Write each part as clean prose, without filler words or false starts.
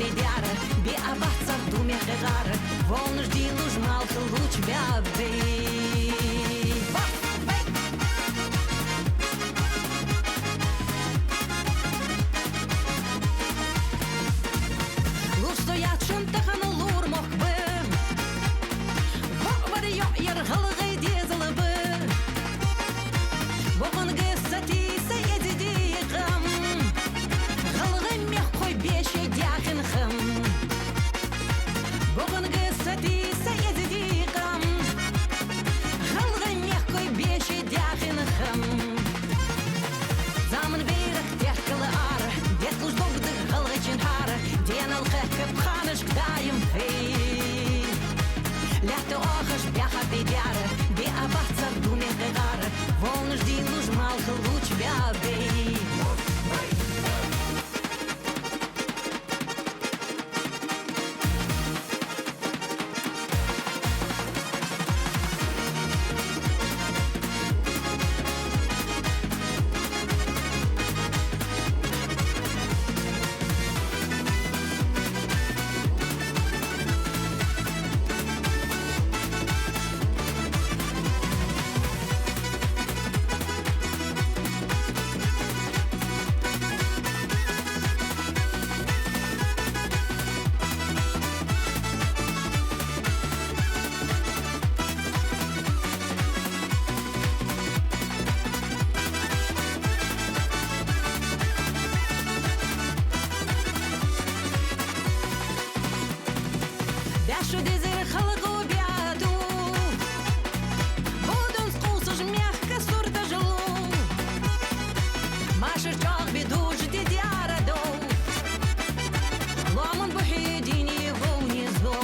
vedere Be abațar dume herare Volnăși din luși mal că luci bea bei Luși stoiat și-n tăhanul urmoc bă Vor eu iar hălăgăi de zălăbă Bogân găsătii să iezi de găm Hălăgăi mehcoi beșe deacân hâm Bogân găsătii să iezi de găm Hălăgăi mehcoi beșe deacân hâm Zaman beyrak terkılı arı Detluş dogdı hılgıçın harı Denal hıkkıp kanışk dayım hey Lehti oğış byaha bedyarı Be abahtsar dume gıgarı Volnuş diluş mal hılgıç bya bey Бяшу дезер хылгу бяду Будун скусуж мягко сурда жылу Машыр чог беду жди дяраду Ломун бухидини внизу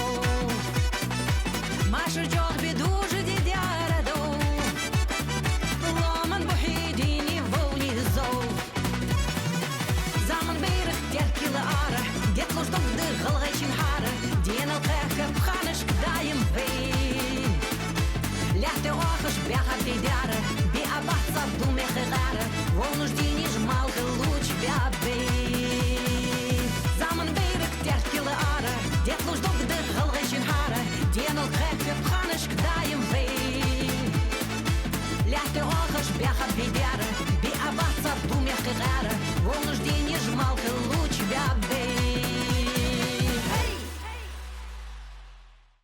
Машыр чог беду жди дяраду Ломун бухидини внизу Zaman beyrak terkili ara Детлуш догды хылгайчин хары Денал кэкэп ханышк дайым вей Ляхты охыш бяха бедяры Be abatsar думе хыгары Волнуш диниж малгы луч бя бей Zaman beyrak terkili ara Детлуш догды хылгайчин хары Денал кэкэп ханышк дайым вей Ляхты охыш бяха бедяры Be abatsar думе хыгары Волнуш диниж малгы луч